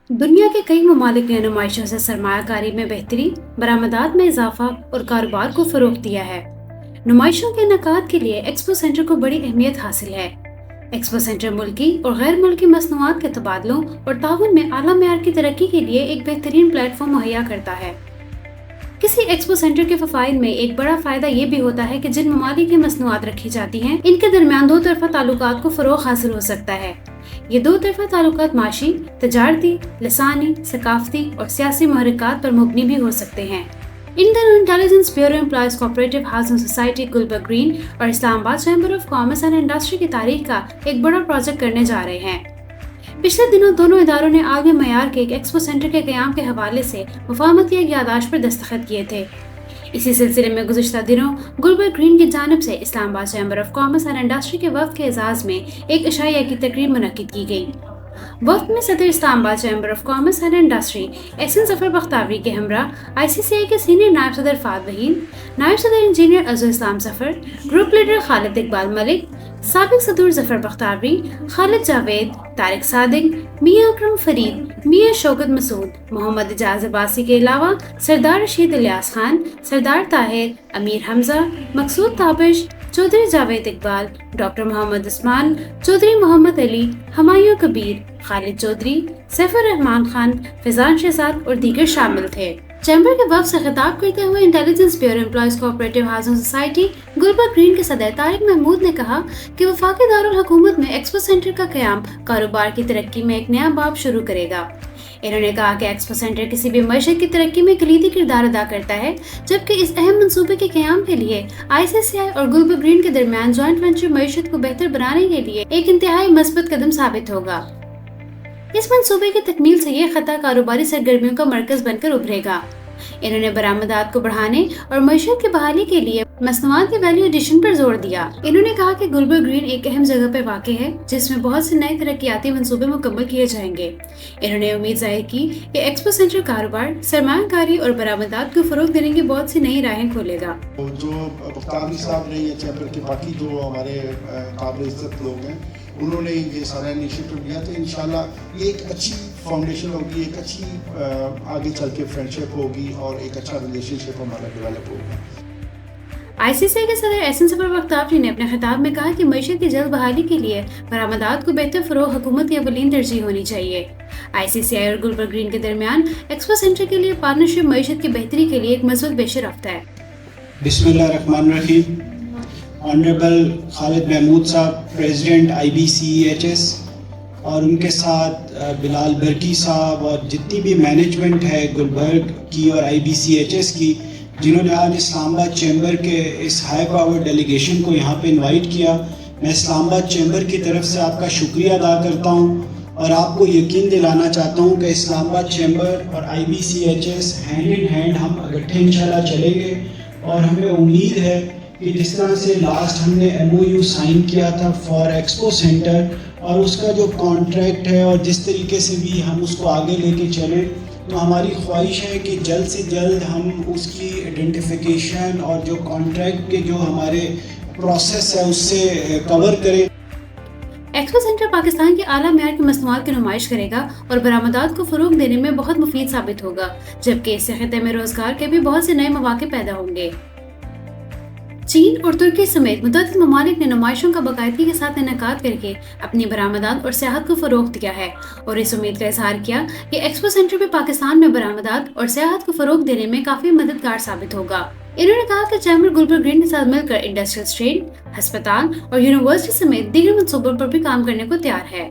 दुनिया के कई ममालिक ने नुमाइशों से सरमाया कारी में बेहतरी, बरामदात में इजाफा और कारोबार को फरोग दिया है। नुमाइशों के इनेकाद के लिए एक्सपो सेंटर को बड़ी अहमियत हासिल है। एक्सपो सेंटर मुल्की और गैर मुल्की मसनूआत के तबादलों और ताउन में आला मेयार की तरक्की के लिए एक बेहतरीन प्लेटफॉर्म मुहैया करता है। किसी एक्सपो सेंटर के फ़वाइद में एक बड़ा फ़ायदा ये भी होता है कि जिन ममालिक की मसनूआत रखी जाती हैं, इनके दरमियान दो तरफा ताल्लुकात को फ़रोग़ हासिल हो सकता है। ये दो तरफा ताल्लुकात माशी, तजारती, लसानी, सकाफती और सियासी महरकात पर मुबनी भी हो सकते हैं। इन दिनों intelligence bureau employees cooperative housing society Gulberg Green और Islamabad chamber of commerce and industry की तारीख का एक बड़ा प्रोजेक्ट करने जा रहे हैं। पिछले दिनों दोनों इदारों ने आगे मयार के एक एक्सपो सेंटर के क़याम के हवाले से मुफाहमती एक यादाश्त पर दस्तखत किए थे। इसी सिलसिले में गुज़िश्ता दिनों गुलबर्ग ग्रीन की जानिब से Islamabad chamber of commerce and industry के वफ़द के एजाज़ में एक इशाइया की तकरीब मुनक्किद की गई। वफ़द में सदर Islamabad chamber of commerce and industry Ehsan Zafar Bakhtawari के हमरा ICCI के सीनियर नायब सदर फाद वहीद, नायब सदर इंजीनियर अज़ुल इस्लाम ज़फ़र, ग्रुप लीडर खालिद इकबाल मलिक, साबिक सदूर ज़फ़र बख्तावरी, खालिद जावेद, तारिक सादिक, मियाँ अकरम फरीद, मियाँ शौकत मसूद, मोहम्मद इजाज़ अब्बासी के अलावा सरदार रशीद इलियास खान, सरदार ताहिर, अमीर हमजा, मकसूद ताबिश, चौधरी जावेद इकबाल, डॉक्टर मोहम्मद उस्मान, चौधरी मोहम्मद अली, हमायूं कबीर, खालिद चौधरी, सैफुर रहमान खान, फैजान शहजाद और दीगर शामिल थे। चैम्बर के वफ़द से खिताब करते हुए intelligence bureau employees cooperative housing society Gulberg green के सदर तारिक महमूद ने कहा कि वफाकी दारुल हुकूमत में एक्सपो सेंटर का क़याम कारोबार की तरक्की में एक नया बाब शुरू करेगा। इन्होंने कहा कि एक्सपो सेंटर किसी भी मईशत की तरक्की में कलीदी किरदार अदा करता है, जबकि इस अहम मंसूबे के क़याम के लिए ICCI और गुलबर्ग ग्रीन के दरमियान जॉइंट वेंचर मईशत को बेहतर बनाने के लिए एक इंतहाई मस्बत कदम साबित होगा। इस मंसूबे की तकमील से ये खता कारोबारी सरगर्मियों का मरकज बनकर उभरेगा। इन्होंने बरामदात को बढ़ाने और मईशत की बहाली के लिए मसनूआत के वैल्यू एडिशन पर जोर दिया। इन्होंने कहा कि गुलबर्ग ग्रीन एक अहम जगह पर वाक़ है जिसमें बहुत से नए तरक्याती मंसूबे मुकम्मल किए जाएंगे। इन्होंने उम्मीद जाहिर की कि एक्सपो सेंटर कारोबार, सरमायाकारी और बरामदात को फ़रोग़ देने की बहुत सी नई राहें खोलेगा। जो बख्तावरी साहब ने या चैम्बर के बाकी जो हमारे काबिल इज़्ज़त लोग हैं, उन्होंने ये सारा इनिशिएटिव लिया, तो इंशाल्लाह ये एक अच्छी फाउंडेशन होगी, एक अच्छी आगे चल के फ्रेंडशिप होगी और एक अच्छा रिलेशनशिप हमारा डेवलप होगा। ICCI के सदर एहसन ज़फ़र बख्तावरी ने अपने खिताब में कहा कि मईशत की जल्द बहाली के लिए बरामदात को बेहतर फ़रोग़ हुकूमत की अवलीन तरजीह होनी चाहिए। ICCI और गुलबर्ग ग्रीन के दरमियान एक्सपो सेंटर के लिए पार्टनरशिप मईशत की बेहतरी के लिए एक मज़बूत पेशरफ्त है। बिस्मिल्लाहिर्रहमानिर्रहीम। ऑनरेबल खालिद महमूद साहब, प्रेसिडेंट IBCEHS, और उनके साथ बिलाल बरकी साहब और जितनी भी मैनेजमेंट है गुलबर्ग की और IBCEHS की, जिन्होंने आज इस्लामाबाद चैम्बर के इस हाई पावर डेलीगेशन को यहाँ पे इनवाइट किया, मैं इस्लामाबाद चैम्बर की तरफ से आपका शुक्रिया अदा करता हूँ और आपको यकीन दिलाना चाहता हूँ कि इस्लामाबाद चैम्बर और IBCEHS हैंड इन हैंड हम इकट्ठे इंशाल्लाह चलेंगे। और हमें उम्मीद है कि जिस तरह से लास्ट हमने MOU साइन किया था फॉर एक्सपो सेंटर और उसका जो कॉन्ट्रैक्ट है और जिस तरीके से भी हम उसको आगे लेके चलें, तो हमारी ख्वाहिश है कि जल्द से जल्द हम उसकी आइडेंटिफिकेशन और जो कॉन्ट्रैक्ट के जो हमारे प्रोसेस है उससे कवर करें। एक्सपो सेंटर पाकिस्तान के आला मेयार की मसनूआत की नुमाइश करेगा और बरामदात को फ़रोग़ देने में बहुत मुफीद साबित होगा, जबकि इससे खिते में रोज़गार के भी बहुत से नए मौके पैदा होंगे। चीन और तुर्की समेत मुतअद्दिद ममालिक ने नुमाइशों का बाकायदगी के साथ इनेकाद करके अपनी बरामदात और सियाहत को फ़रोग़ दिया है और इस उम्मीद का इज़हार किया कि एक्सपो सेंटर भी पाकिस्तान में बरामदात और सियाहत को फ़रोग़ देने में काफ़ी मददगार साबित होगा। इन्होंने कहा कि चैम्बर गुलबर्ग ग्रीन के साथ मिलकर इंडस्ट्रियल स्ट्रेन, अस्पताल और यूनिवर्सिटी समेत दीगर मंसूबों पर भी काम करने को तैयार है।